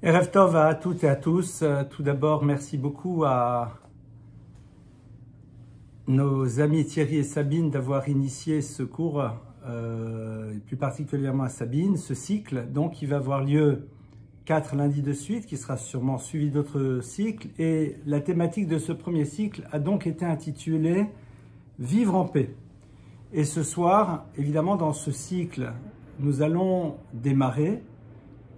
Erev Tov à toutes et à tous. Tout d'abord, merci beaucoup à nos amis Thierry et Sabine d'avoir initié ce cours, et plus particulièrement à Sabine, ce cycle. Donc, il va avoir lieu 4 lundis de suite, qui sera sûrement suivi d'autres cycles. Et la thématique de ce premier cycle a donc été intitulée « Vivre en paix ». Et ce soir, évidemment, dans ce cycle, nous allons démarrer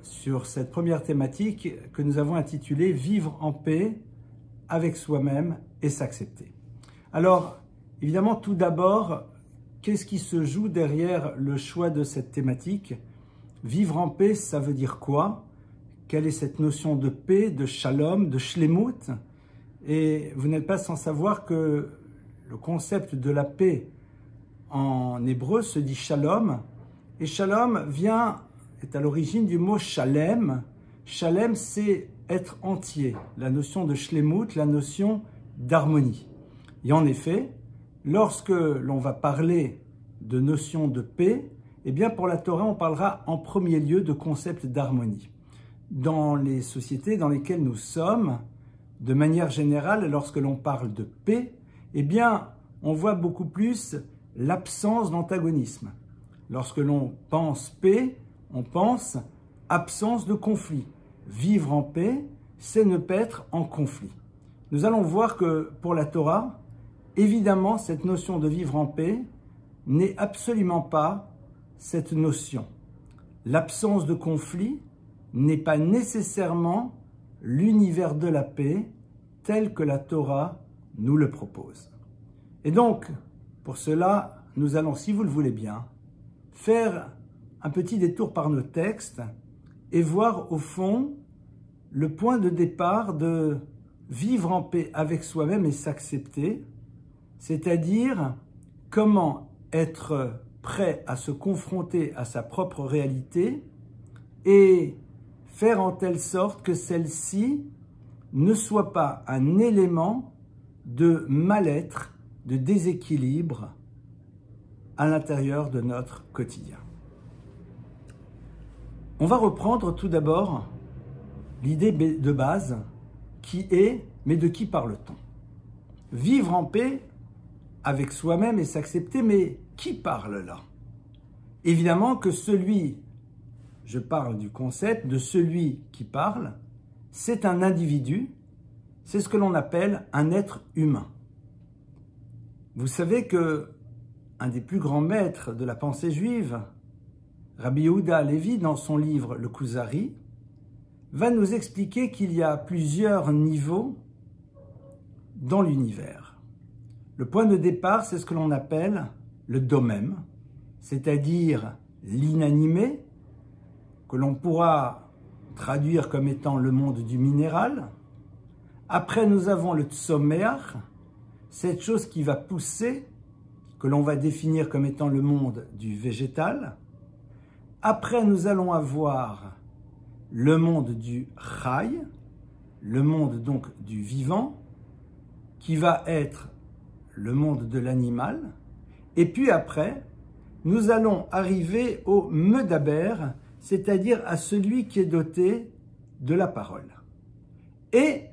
sur cette première thématique que nous avons intitulée « Vivre en paix avec soi-même et s'accepter ». Alors, évidemment, tout d'abord, qu'est-ce qui se joue derrière le choix de cette thématique? Vivre en paix, ça veut dire quoi? Quelle est cette notion de paix, de shalom, de shlemut? Et vous n'êtes pas sans savoir que le concept de la paix en hébreu se dit shalom, et shalom est à l'origine du mot shalem. Shalem, c'est être entier, la notion de shlemut, la notion d'harmonie. Et en effet, lorsque l'on va parler de notion de paix, eh bien pour la Torah, on parlera en premier lieu de concept d'harmonie. Dans les sociétés dans lesquelles nous sommes, de manière générale, lorsque l'on parle de paix, eh bien on voit beaucoup plus l'absence d'antagonisme. Lorsque l'on pense paix, on pense absence de conflit. Vivre en paix, c'est ne pas être en conflit. Nous allons voir que pour la Torah, évidemment, cette notion de vivre en paix n'est absolument pas cette notion. L'absence de conflit n'est pas nécessairement l'univers de la paix tel que la Torah nous le propose. Et donc, pour cela, nous allons, si vous le voulez bien, faire un petit détour par nos textes et voir au fond le point de départ de vivre en paix avec soi-même et s'accepter, c'est-à-dire comment être prêt à se confronter à sa propre réalité et faire en telle sorte que celle-ci ne soit pas un élément de mal-être, de déséquilibre à l'intérieur de notre quotidien. On va reprendre tout d'abord l'idée de base qui est, mais de qui parle-t-on? Vivre en paix avec soi-même et s'accepter, mais qui parle là? Évidemment que je parle du concept de celui qui parle, c'est un individu, c'est ce que l'on appelle un être humain. Vous savez que un des plus grands maîtres de la pensée juive, Rabbi Yehuda Halevi, dans son livre Le Kuzari, va nous expliquer qu'il y a plusieurs niveaux dans l'univers. Le point de départ, c'est ce que l'on appelle le domem, c'est-à-dire l'inanimé, que l'on pourra traduire comme étant le monde du minéral. Après, nous avons le tsomeach, cette chose qui va pousser, que l'on va définir comme étant le monde du végétal. Après, nous allons avoir le monde du chai, le monde donc du vivant, qui va être le monde de l'animal. Et puis après, nous allons arriver au medaber, c'est-à-dire à celui qui est doté de la parole. Et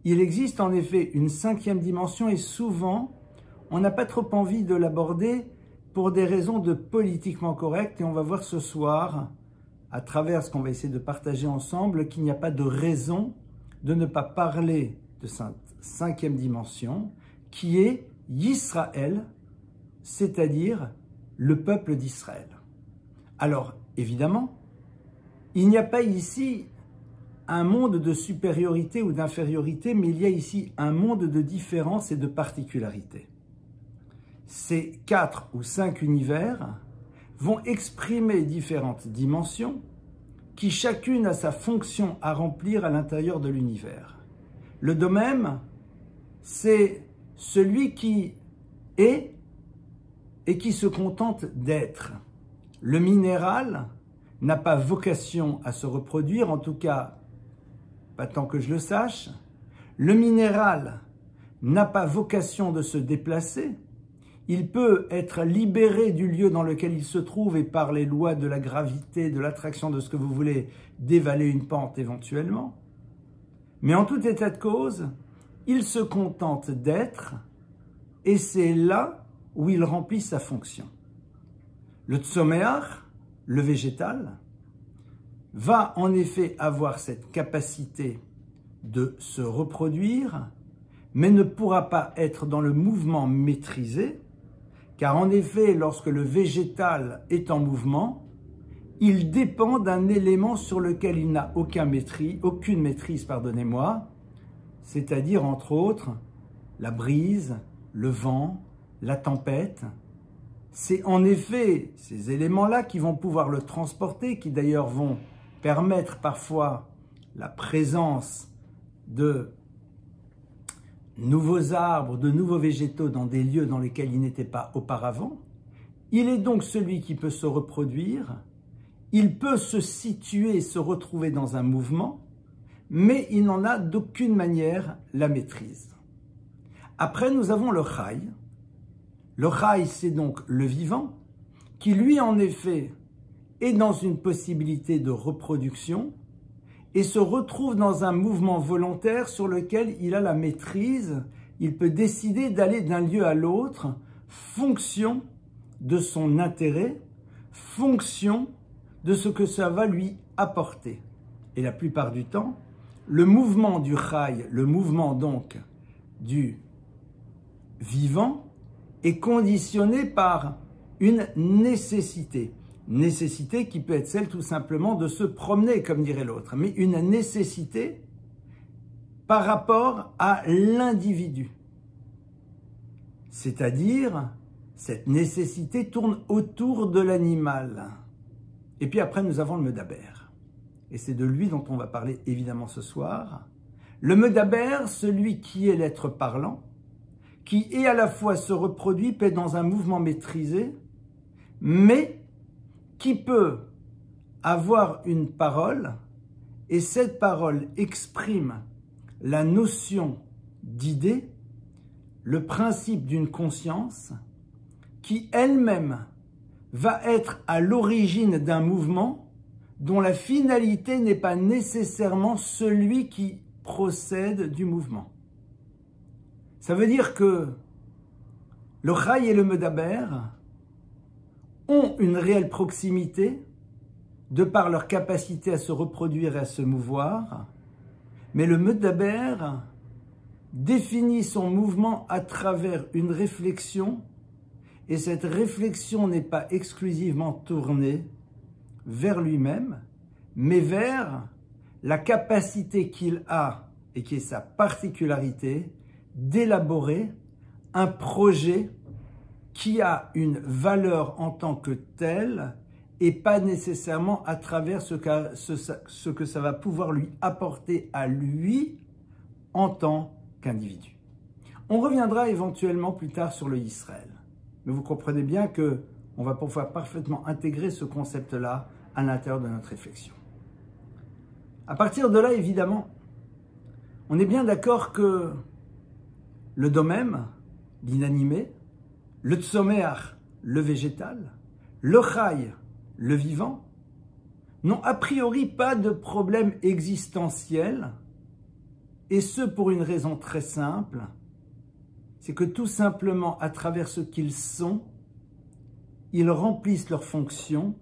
il existe en effet une 5e dimension et souvent, on n'a pas trop envie de l'aborder pour des raisons de politiquement correct. Et on va voir ce soir, à travers ce qu'on va essayer de partager ensemble, qu'il n'y a pas de raison de ne pas parler de cette 5e dimension qui est Yisraël, c'est-à-dire le peuple d'Israël. Alors, évidemment, il n'y a pas ici un monde de supériorité ou d'infériorité, mais il y a ici un monde de différence et de particularité. Ces 4 ou 5 univers vont exprimer différentes dimensions qui chacune a sa fonction à remplir à l'intérieur de l'univers. Le domem, c'est celui qui est et qui se contente d'être. Le minéral n'a pas vocation à se reproduire, en tout cas, pas tant que je le sache. Le minéral n'a pas vocation de se déplacer. il peut être libéré du lieu dans lequel il se trouve et par les lois de la gravité, de l'attraction, de ce que vous voulez, dévaler une pente éventuellement. Mais en tout état de cause, il se contente d'être et c'est là où il remplit sa fonction. Le tsomeach, le végétal, va en effet avoir cette capacité de se reproduire, mais ne pourra pas être dans le mouvement maîtrisé, car en effet, lorsque le végétal est en mouvement, il dépend d'un élément sur lequel il n'a aucune maîtrise, c'est-à-dire entre autres la brise, le vent, la tempête. C'est en effet ces éléments-là qui vont pouvoir le transporter, qui d'ailleurs vont permettre parfois la présence de nouveaux arbres, de nouveaux végétaux dans des lieux dans lesquels il n'était pas auparavant. Il est donc celui qui peut se reproduire, il peut se situer et se retrouver dans un mouvement, mais il n'en a d'aucune manière la maîtrise. Après, nous avons le Chai. Le Chai, c'est donc le vivant, qui lui, en effet, est dans une possibilité de reproduction et se retrouve dans un mouvement volontaire sur lequel il a la maîtrise. Il peut décider d'aller d'un lieu à l'autre, fonction de son intérêt, fonction de ce que ça va lui apporter. Et la plupart du temps, le mouvement du Chai, le mouvement donc du vivant, est conditionné par une nécessité. Nécessité qui peut être celle tout simplement de se promener, comme dirait l'autre, mais une nécessité par rapport à l'individu. C'est-à-dire, cette nécessité tourne autour de l'animal. Et puis après, nous avons le Medaber. Et c'est de lui dont on va parler évidemment ce soir. Le Medaber, celui qui est l'être parlant, qui est à la fois se reproduit, peut être dans un mouvement maîtrisé, mais qui peut avoir une parole, et cette parole exprime la notion d'idée, le principe d'une conscience, qui elle-même va être à l'origine d'un mouvement dont la finalité n'est pas nécessairement celui qui procède du mouvement. Ça veut dire que le Chai et le Medaber ont une réelle proximité de par leur capacité à se reproduire et à se mouvoir, mais le Medaber définit son mouvement à travers une réflexion, et cette réflexion n'est pas exclusivement tournée vers lui-même, mais vers la capacité qu'il a, et qui est sa particularité, d'élaborer un projet qui a une valeur en tant que telle et pas nécessairement à travers ce que ça va pouvoir lui apporter à lui en tant qu'individu. On reviendra éventuellement plus tard sur le Israël, mais vous comprenez bien qu'on va pouvoir parfaitement intégrer ce concept-là à l'intérieur de notre réflexion. À partir de là, évidemment, on est bien d'accord que le domem, l'inanimé, le tsomeach, le végétal, le chai, le vivant, n'ont a priori pas de problème existentiel, et ce pour une raison très simple, c'est que tout simplement à travers ce qu'ils sont, ils remplissent leur fonction,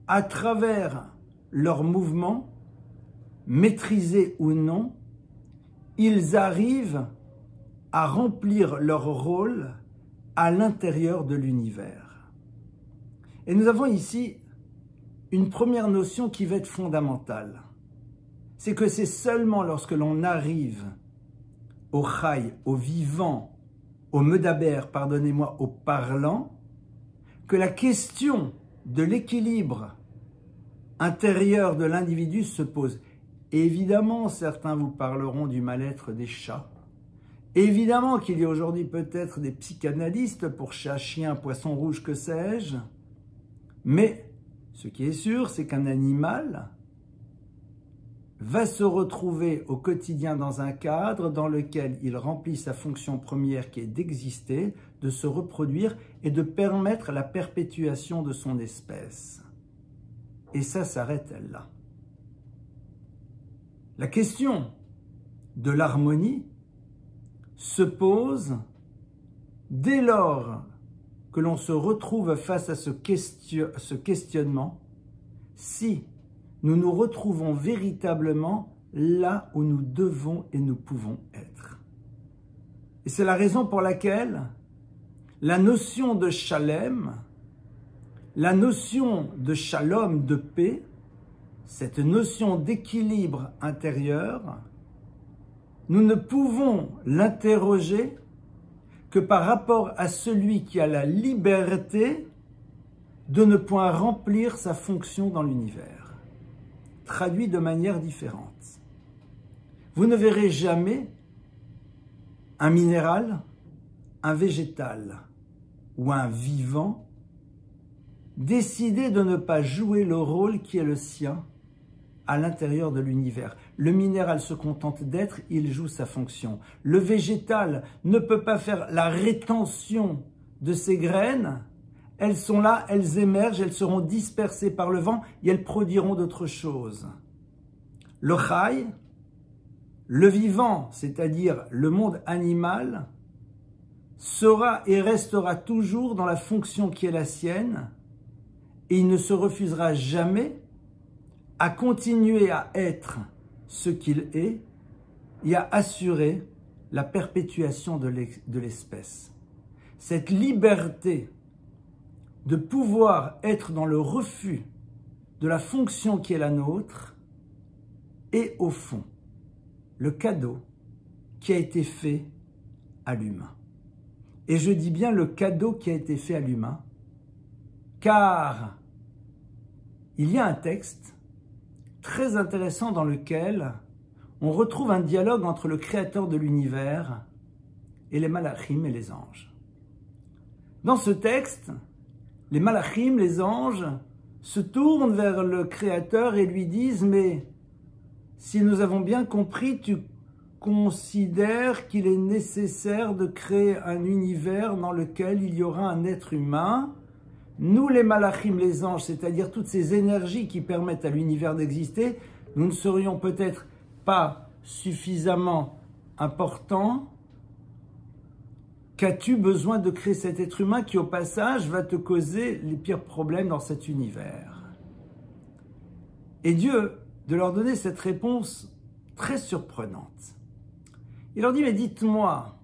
à travers leurs mouvements, maîtrisés ou non, ils arrivent à remplir leur rôle à l'intérieur de l'univers. Et nous avons ici une première notion qui va être fondamentale. C'est que c'est seulement lorsque l'on arrive au chai, au vivant, au medaber, pardonnez-moi, au parlant, que la question de l'équilibre intérieur de l'individu se pose. Évidemment, certains vous parleront du mal-être des chats. Évidemment qu'il y a aujourd'hui peut-être des psychanalystes pour chat, chien, poisson rouge, que sais-je. Mais ce qui est sûr, c'est qu'un animal va se retrouver au quotidien dans un cadre dans lequel il remplit sa fonction première qui est d'exister, de se reproduire et de permettre la perpétuation de son espèce. Et ça s'arrête là. La question de l'harmonie se pose dès lors que l'on se retrouve face à ce questionnement, si nous nous retrouvons véritablement là où nous devons et nous pouvons être. Et c'est la raison pour laquelle la notion de shalem, la notion de shalom, de paix, cette notion d'équilibre intérieur, nous ne pouvons l'interroger que par rapport à celui qui a la liberté de ne point remplir sa fonction dans l'univers. Traduit de manière différente. Vous ne verrez jamais un minéral, un végétal ou un vivant décider de ne pas jouer le rôle qui est le sien à l'intérieur de l'univers. Le minéral se contente d'être, il joue sa fonction. Le végétal ne peut pas faire la rétention de ses graines. Elles sont là, elles émergent, elles seront dispersées par le vent et elles produiront d'autres choses. Le chai, le vivant, c'est-à-dire le monde animal, sera et restera toujours dans la fonction qui est la sienne et il ne se refusera jamais à continuer à être ce qu'il est et à assurer la perpétuation de l'espèce. Cette liberté de pouvoir être dans le refus de la fonction qui est la nôtre est au fond le cadeau qui a été fait à l'humain. Et je dis bien le cadeau qui a été fait à l'humain, car il y a un texte très intéressant dans lequel on retrouve un dialogue entre le créateur de l'univers et les malachim et les anges. Dans ce texte, les malachim, les anges, se tournent vers le créateur et lui disent « Mais si nous avons bien compris, tu considères qu'il est nécessaire de créer un univers dans lequel il y aura un être humain. Nous, les malachim, les anges, c'est-à-dire toutes ces énergies qui permettent à l'univers d'exister, nous ne serions peut-être pas suffisamment importants. Qu'as-tu besoin de créer cet être humain qui, au passage, va te causer les pires problèmes dans cet univers ?» Et Dieu, de leur donner cette réponse très surprenante. Il leur dit, mais dites-moi,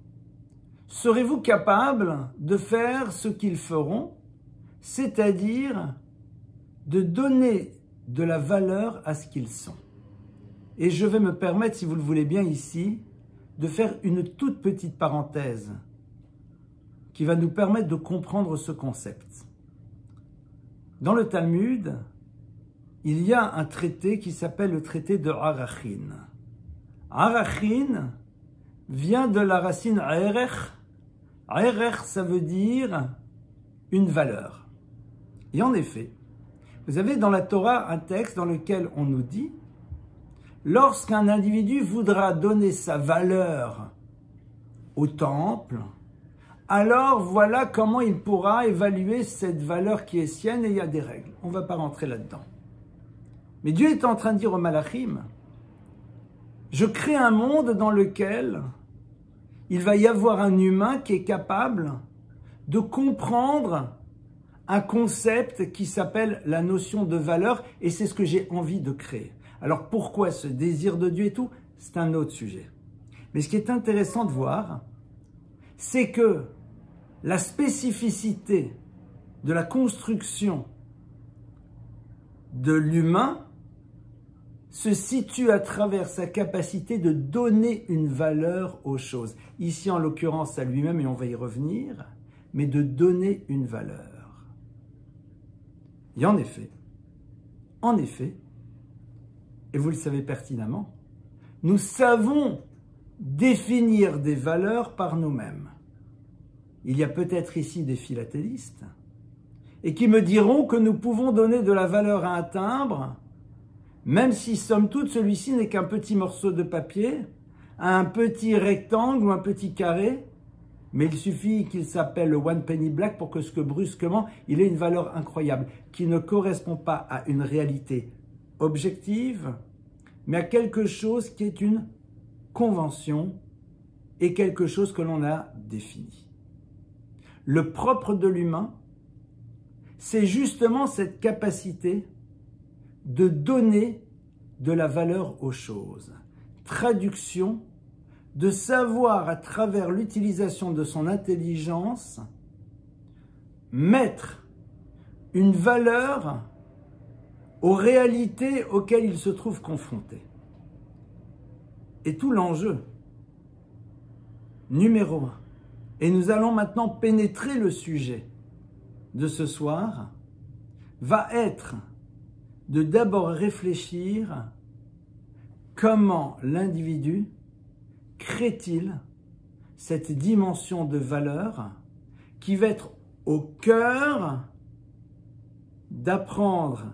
serez-vous capable de faire ce qu'ils feront, c'est-à-dire de donner de la valeur à ce qu'ils sont? Et je vais me permettre, si vous le voulez bien ici, de faire une toute petite parenthèse qui va nous permettre de comprendre ce concept. Dans le Talmud, il y a un traité qui s'appelle le traité de Arachin. Arachin vient de la racine Erech. Erech, ça veut dire une valeur. Et en effet, vous avez dans la Torah un texte dans lequel on nous dit « Lorsqu'un individu voudra donner sa valeur au temple, alors voilà comment il pourra évaluer cette valeur qui est sienne et il y a des règles. » On ne va pas rentrer là-dedans. Mais Dieu est en train de dire aux malachim, je crée un monde dans lequel il va y avoir un humain qui est capable de comprendre un concept qui s'appelle la notion de valeur et c'est ce que j'ai envie de créer. Alors pourquoi ce désir de Dieu et tout? C'est un autre sujet. Mais ce qui est intéressant de voir, c'est que la spécificité de la construction de l'humain se situe à travers sa capacité de donner une valeur aux choses. Ici, en l'occurrence, à lui-même, et on va y revenir, mais de donner une valeur. Et en effet, et vous le savez pertinemment, nous savons définir des valeurs par nous-mêmes. Il y a peut-être ici des philatélistes et qui me diront que nous pouvons donner de la valeur à un timbre, même si, somme toute, celui-ci n'est qu'un petit morceau de papier, un petit rectangle ou un petit carré, mais il suffit qu'il s'appelle le One Penny Black pour que brusquement, il ait une valeur incroyable qui ne correspond pas à une réalité objective, mais à quelque chose qui est une convention et quelque chose que l'on a défini. Le propre de l'humain, c'est justement cette capacité de donner de la valeur aux choses. Traduction, de savoir à travers l'utilisation de son intelligence mettre une valeur aux réalités auxquelles il se trouve confronté. Et tout l'enjeu, numéro 1, et nous allons maintenant pénétrer le sujet de ce soir, va être de d'abord réfléchir comment l'individu crée-t-il cette dimension de valeur qui va être au cœur d'apprendre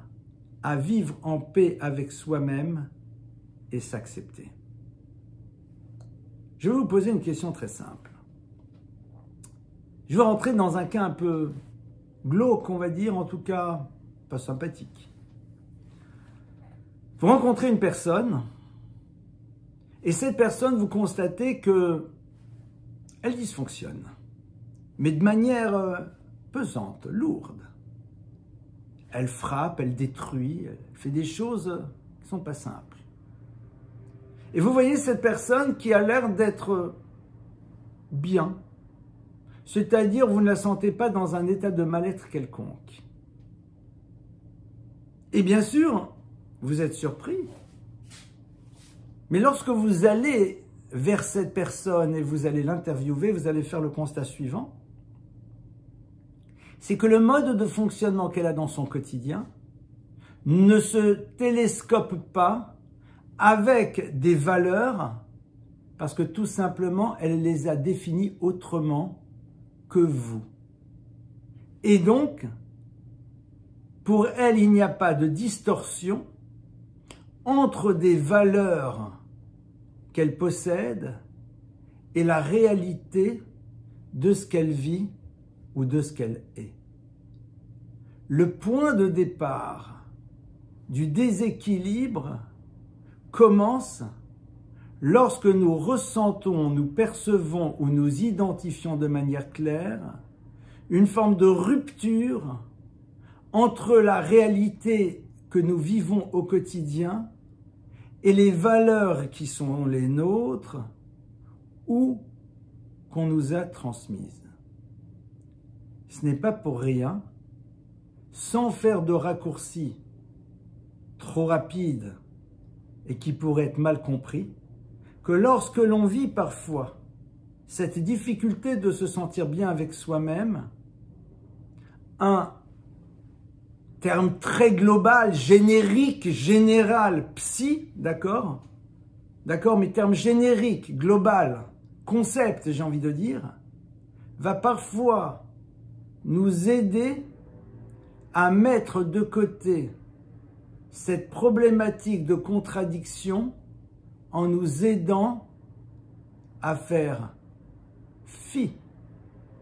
à vivre en paix avec soi-même et s'accepter. Je vais vous poser une question très simple. Je vais rentrer dans un cas un peu glauque, on va dire, en tout cas pas sympathique. Vous rencontrez une personne et cette personne, vous constatez que elle dysfonctionne, mais de manière pesante, lourde. Elle frappe, elle détruit, elle fait des choses qui ne sont pas simples. Et vous voyez cette personne qui a l'air d'être bien, c'est-à-dire vous ne la sentez pas dans un état de mal-être quelconque. Et bien sûr, vous êtes surpris, mais lorsque vous allez vers cette personne et vous allez l'interviewer, vous allez faire le constat suivant. C'est que le mode de fonctionnement qu'elle a dans son quotidien ne se télescope pas avec des valeurs parce que tout simplement, elle les a définies autrement que vous. Et donc, pour elle, il n'y a pas de distorsion entre des valeurs qu'elle possède et la réalité de ce qu'elle vit ou de ce qu'elle est. Le point de départ du déséquilibre commence lorsque nous ressentons, nous percevons ou nous identifions de manière claire une forme de rupture entre la réalité que nous vivons au quotidien et les valeurs qui sont les nôtres ou qu'on nous a transmises. Ce n'est pas pour rien, sans faire de raccourcis trop rapides et qui pourraient être mal compris, que lorsque l'on vit parfois cette difficulté de se sentir bien avec soi-même, un terme très global, générique, général, psy, d'accord, mais terme générique, global, concept, j'ai envie de dire, va parfois nous aider à mettre de côté cette problématique de contradiction en nous aidant à faire fi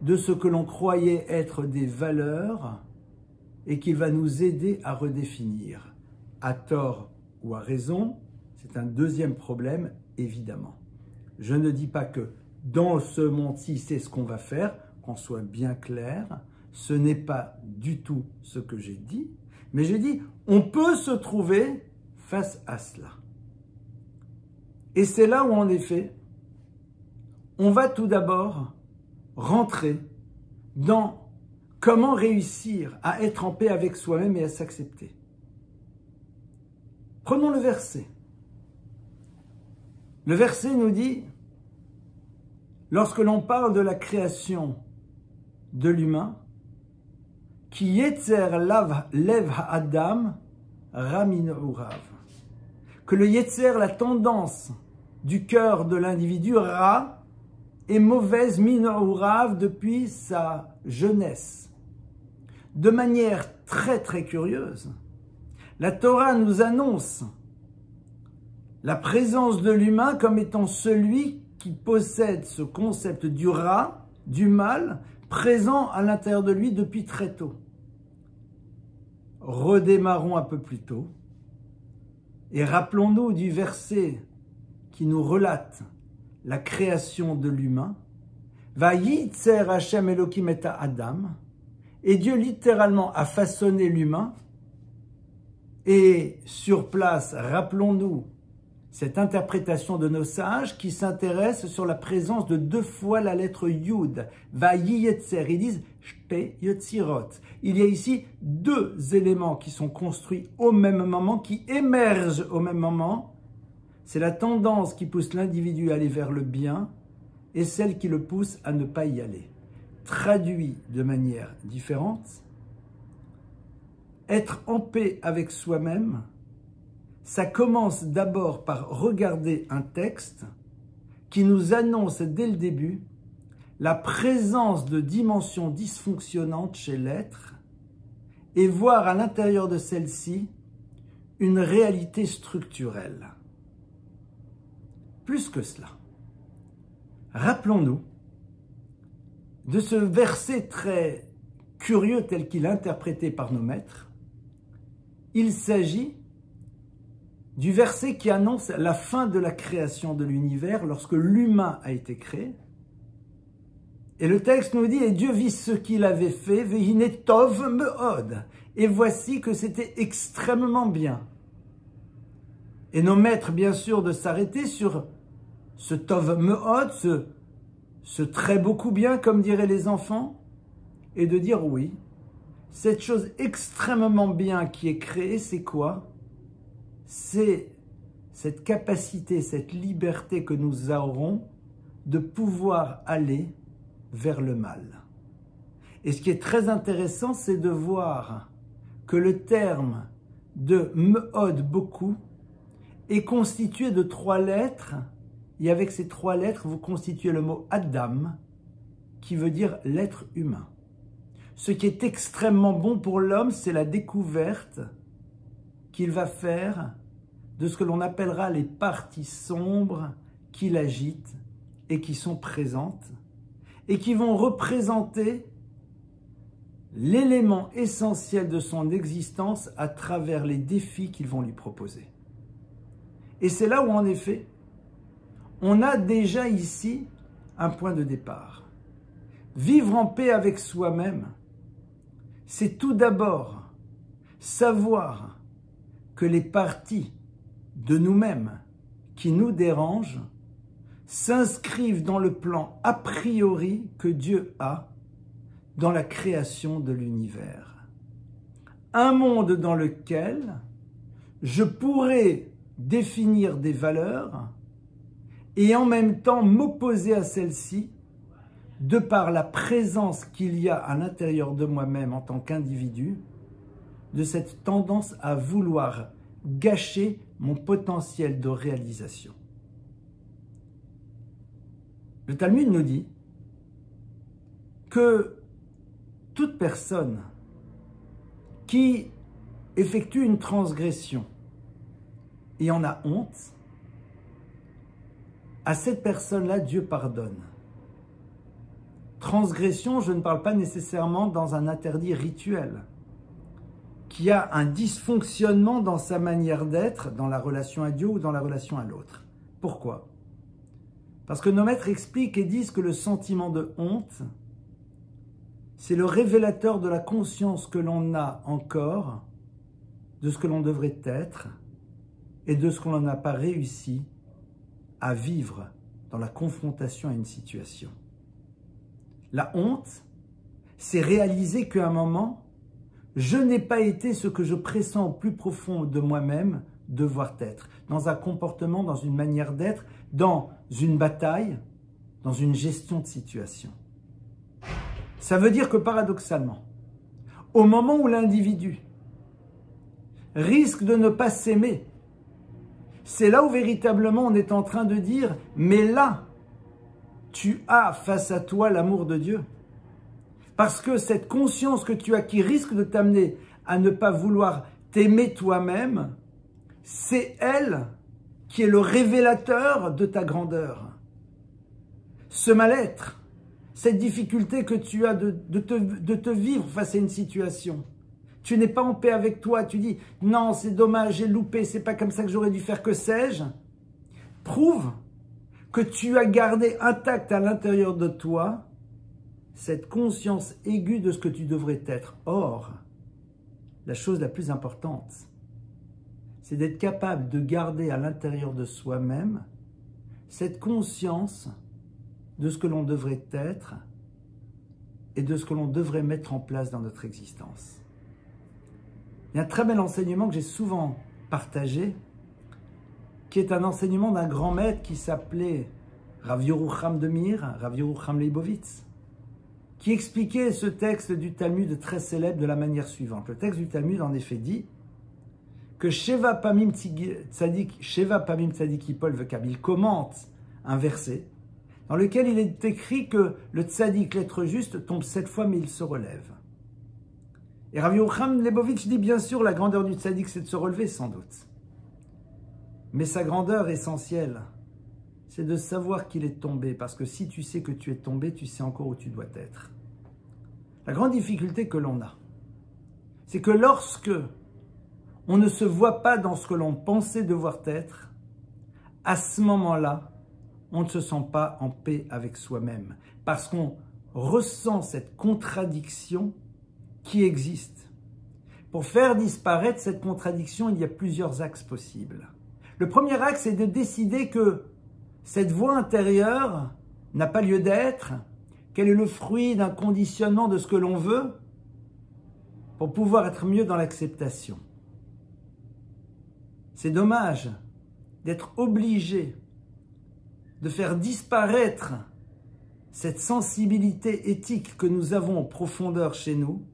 de ce que l'on croyait être des valeurs et qui va nous aider à redéfinir. À tort ou à raison, c'est un deuxième problème, évidemment. Je ne dis pas que dans ce monde-ci, c'est ce qu'on va faire, qu'on soit bien clair. Ce n'est pas du tout ce que j'ai dit, mais j'ai dit on peut se trouver face à cela. Et c'est là où, en effet, on va tout d'abord rentrer dans comment réussir à être en paix avec soi-même et à s'accepter. Prenons le verset. Le verset nous dit, lorsque l'on parle de la création de l'humain, Ki yetzer lev ha'adam ra min urav. Que le yetzer, la tendance du cœur de l'individu, ra, est mauvaise min urav depuis sa jeunesse. De manière très très curieuse, la Torah nous annonce la présence de l'humain comme étant celui qui possède ce concept du ra du mal présent à l'intérieur de lui depuis très tôt. Redémarrons un peu plus tôt et rappelons-nous du verset qui nous relate la création de l'humain. Vayitzer Hashem Elokim et Adam. Et Dieu littéralement a façonné l'humain. Et sur place, rappelons-nous cette interprétation de nos sages qui s'intéresse sur la présence de 2 fois la lettre Yud. Vayitzer, ils disent Shpe Yotzirot. Il y a ici 2 éléments qui sont construits au même moment, qui émergent au même moment. C'est la tendance qui pousse l'individu à aller vers le bien et celle qui le pousse à ne pas y aller. Traduit de manière différente, être en paix avec soi-même, ça commence d'abord par regarder un texte qui nous annonce dès le début la présence de dimensions dysfonctionnantes chez l'être et voir à l'intérieur de celle-ci une réalité structurelle. Plus que cela, rappelons-nous de ce verset très curieux tel qu'il est interprété par nos maîtres. Il s'agit du verset qui annonce la fin de la création de l'univers lorsque l'humain a été créé. Et le texte nous dit « Et Dieu vit ce qu'il avait fait, vehine tov meod » et voici que c'était extrêmement bien. Et nos maîtres, bien sûr, de s'arrêter sur ce tov meod, ce très beaucoup bien, comme diraient les enfants, et de dire oui, cette chose extrêmement bien qui est créée, c'est quoi? C'est cette capacité, cette liberté que nous aurons de pouvoir aller vers le mal. Et ce qui est très intéressant, c'est de voir que le terme de meod, beaucoup, est constitué de 3 lettres, et avec ces 3 lettres, vous constituez le mot Adam, qui veut dire l'être humain. Ce qui est extrêmement bon pour l'homme, c'est la découverte qu'il va faire de ce que l'on appellera les parties sombres qui l'agitent et qui sont présentes, et qui vont représenter l'élément essentiel de son existence à travers les défis qu'ils vont lui proposer. Et c'est là où, en effet, on a déjà ici un point de départ. Vivre en paix avec soi-même, c'est tout d'abord savoir que les parties de nous-mêmes qui nous dérangent s'inscrivent dans le plan a priori que Dieu a dans la création de l'univers. Un monde dans lequel je pourrais définir des valeurs et en même temps m'opposer à celles-ci de par la présence qu'il y a à l'intérieur de moi-même en tant qu'individu, de cette tendance à vouloir gâcher mon potentiel de réalisation. Le Talmud nous dit que toute personne qui effectue une transgression et en a honte, à cette personne-là, Dieu pardonne. Transgression, je ne parle pas nécessairement dans un interdit rituel, qui a un dysfonctionnement dans sa manière d'être, dans la relation à Dieu ou dans la relation à l'autre. Pourquoi? Parce que nos maîtres expliquent et disent que le sentiment de honte, c'est le révélateur de la conscience que l'on a encore de ce que l'on devrait être et de ce qu'on n'a pas réussi à vivre dans la confrontation à une situation. La honte, c'est réaliser qu'à un moment, je n'ai pas été ce que je pressens au plus profond de moi-même devoir être, dans un comportement, dans une manière d'être, dans une bataille, dans une gestion de situation. Ça veut dire que paradoxalement, au moment où l'individu risque de ne pas s'aimer, c'est là où véritablement on est en train de dire « mais là, tu as face à toi l'amour de Dieu ». Parce que cette conscience que tu as qui risque de t'amener à ne pas vouloir t'aimer toi-même, c'est elle qui est le révélateur de ta grandeur. Ce mal-être cette difficulté que tu as de te vivre face à une situation. Tu n'es pas en paix avec toi, tu dis « Non, c'est dommage, j'ai loupé, c'est pas comme ça que j'aurais dû faire, que sais-je » Prouve que tu as gardé intact à l'intérieur de toi cette conscience aiguë de ce que tu devrais être. Or, la chose la plus importante, c'est d'être capable de garder à l'intérieur de soi-même cette conscience de ce que l'on devrait être et de ce que l'on devrait mettre en place dans notre existence. Il y a un très bel enseignement que j'ai souvent partagé, qui est un enseignement d'un grand maître qui s'appelait Rav Yerucham de Mir, Rav Yerucham Leibovitz, qui expliquait ce texte du Talmud très célèbre de la manière suivante. Le texte du Talmud, en effet, dit que Sheva Pamim Tzadik Yipol Vekab, il commente un verset dans lequel il est écrit que le Tzadik, l'être juste, tombe 7 fois mais il se relève. Et Rav Yerucham Leibovitz dit bien sûr la grandeur du Tzadik c'est de se relever sans doute. Mais sa grandeur essentielle, c'est de savoir qu'il est tombé, parce que si tu sais que tu es tombé, tu sais encore où tu dois être. La grande difficulté que l'on a, c'est que lorsque on ne se voit pas dans ce que l'on pensait devoir être, à ce moment-là, on ne se sent pas en paix avec soi-même, parce qu'on ressent cette contradiction qui existe. Pour faire disparaître cette contradiction, il y a plusieurs axes possibles. Le premier axe est de décider que cette voix intérieure n'a pas lieu d'être, qu'elle est le fruit d'un conditionnement de ce que l'on veut pour pouvoir être mieux dans l'acceptation. C'est dommage d'être obligé de faire disparaître cette sensibilité éthique que nous avons en profondeur chez nous.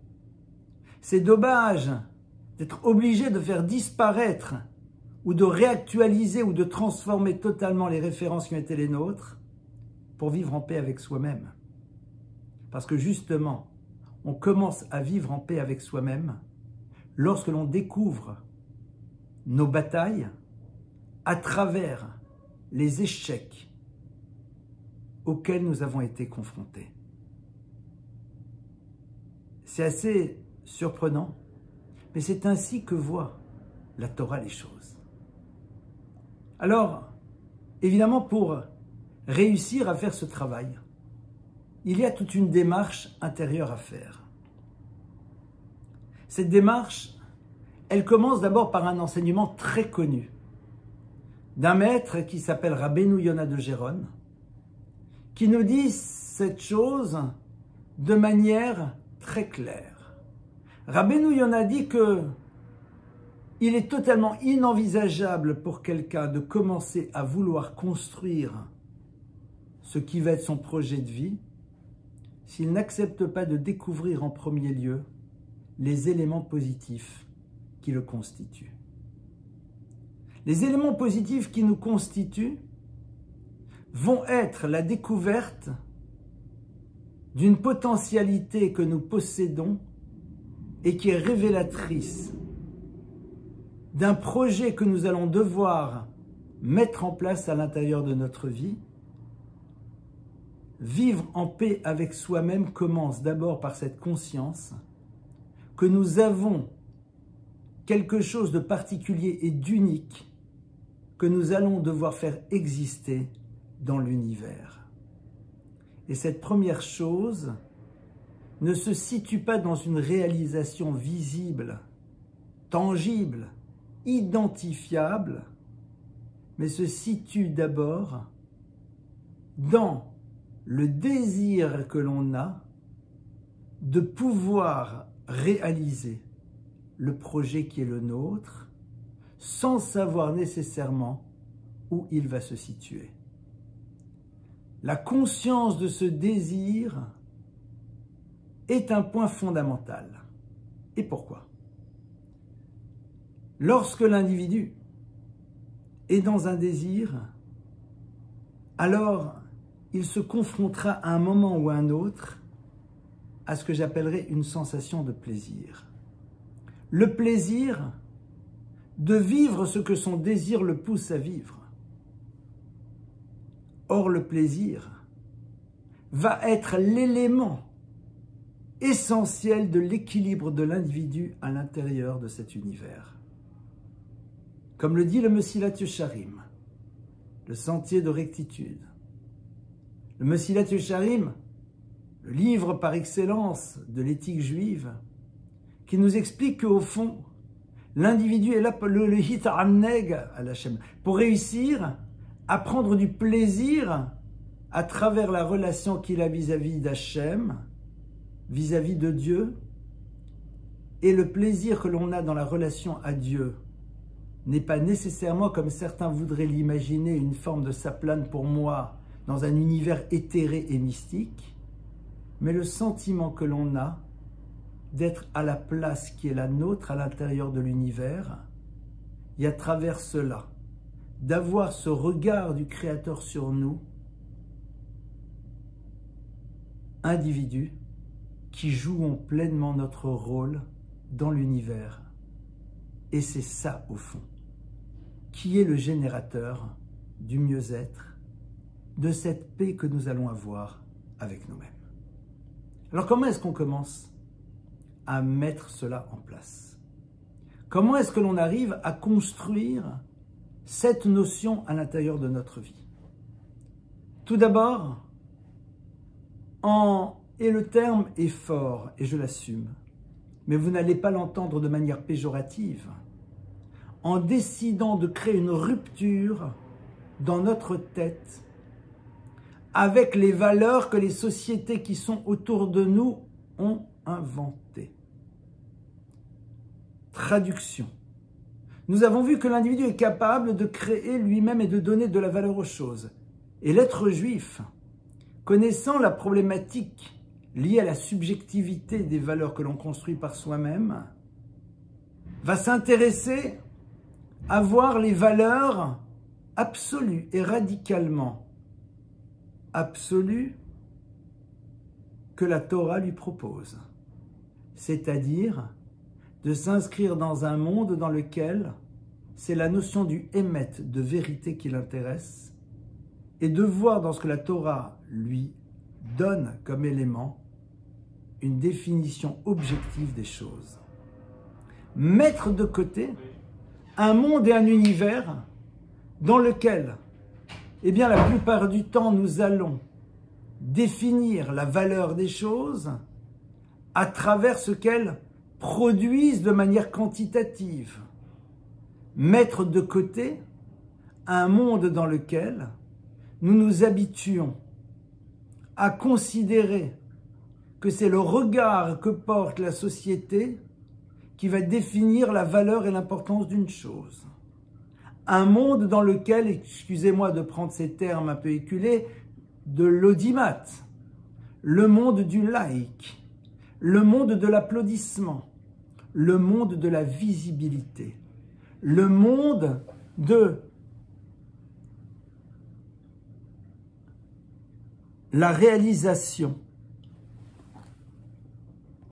C'est dommage d'être obligé de faire disparaître ou de réactualiser ou de transformer totalement les références qui ont été les nôtres pour vivre en paix avec soi-même. Parce que justement, on commence à vivre en paix avec soi-même lorsque l'on découvre nos batailles à travers les échecs auxquels nous avons été confrontés. C'est assez surprenant, mais c'est ainsi que voit la Torah les choses. Alors, évidemment, pour réussir à faire ce travail, il y a toute une démarche intérieure à faire. Cette démarche, elle commence d'abord par un enseignement très connu d'un maître qui s'appelle Rabbeinu Yonah de Gérone, qui nous dit cette chose de manière très claire. Rabbeinu Yonah dit que il est totalement inenvisageable pour quelqu'un de commencer à vouloir construire ce qui va être son projet de vie s'il n'accepte pas de découvrir en premier lieu les éléments positifs qui le constituent. Les éléments positifs qui nous constituent vont être la découverte d'une potentialité que nous possédons et qui est révélatrice d'un projet que nous allons devoir mettre en place à l'intérieur de notre vie. Vivre en paix avec soi-même commence d'abord par cette conscience que nous avons quelque chose de particulier et d'unique que nous allons devoir faire exister dans l'univers. Et cette première chose ne se situe pas dans une réalisation visible, tangible, identifiable, mais se situe d'abord dans le désir que l'on a de pouvoir réaliser le projet qui est le nôtre sans savoir nécessairement où il va se situer. La conscience de ce désir est un point fondamental. Et pourquoi ? Lorsque l'individu est dans un désir, alors il se confrontera à un moment ou à un autre à ce que j'appellerais une sensation de plaisir. Le plaisir de vivre ce que son désir le pousse à vivre. Or, le plaisir va être l'élément essentiel de l'équilibre de l'individu à l'intérieur de cet univers. Comme le dit le Mesilat Yesharim, le sentier de rectitude. Le Mesilat Yesharim, le livre par excellence de l'éthique juive, qui nous explique qu'au fond, l'individu est là pour le hit'anneg à l'Hachem, pour réussir à prendre du plaisir à travers la relation qu'il a vis-à-vis d'Hachem, vis-à-vis de Dieu, et le plaisir que l'on a dans la relation à Dieu n'est pas nécessairement, comme certains voudraient l'imaginer, une forme de saplane pour moi dans un univers éthéré et mystique, mais le sentiment que l'on a d'être à la place qui est la nôtre à l'intérieur de l'univers, et à travers cela, d'avoir ce regard du Créateur sur nous, individus qui jouons pleinement notre rôle dans l'univers. Et c'est ça, au fond, qui est le générateur du mieux-être, de cette paix que nous allons avoir avec nous-mêmes. Alors comment est-ce qu'on commence à mettre cela en place? Comment est-ce que l'on arrive à construire cette notion à l'intérieur de notre vie? Tout d'abord, et le terme est fort, et je l'assume, mais vous n'allez pas l'entendre de manière péjorative, en décidant de créer une rupture dans notre tête avec les valeurs que les sociétés qui sont autour de nous ont inventées. Traduction. Nous avons vu que l'individu est capable de créer lui-même et de donner de la valeur aux choses. Et l'être juif, connaissant la problématique liée à la subjectivité des valeurs que l'on construit par soi-même, va s'intéresser à voir les valeurs absolues et radicalement absolues que la Torah lui propose. C'est-à-dire de s'inscrire dans un monde dans lequel c'est la notion du émet, de vérité qui l'intéresse, et de voir dans ce que la Torah lui donne comme élément une définition objective des choses. Mettre de côté un monde et un univers dans lequel, eh bien, la plupart du temps, nous allons définir la valeur des choses à travers ce qu'elles produisent de manière quantitative. Mettre de côté un monde dans lequel nous nous habituons à considérer que c'est le regard que porte la société qui va définir la valeur et l'importance d'une chose. Un monde dans lequel, excusez-moi de prendre ces termes un peu éculés, de l'audimat, le monde du like, le monde de l'applaudissement, le monde de la visibilité, le monde de la réalisation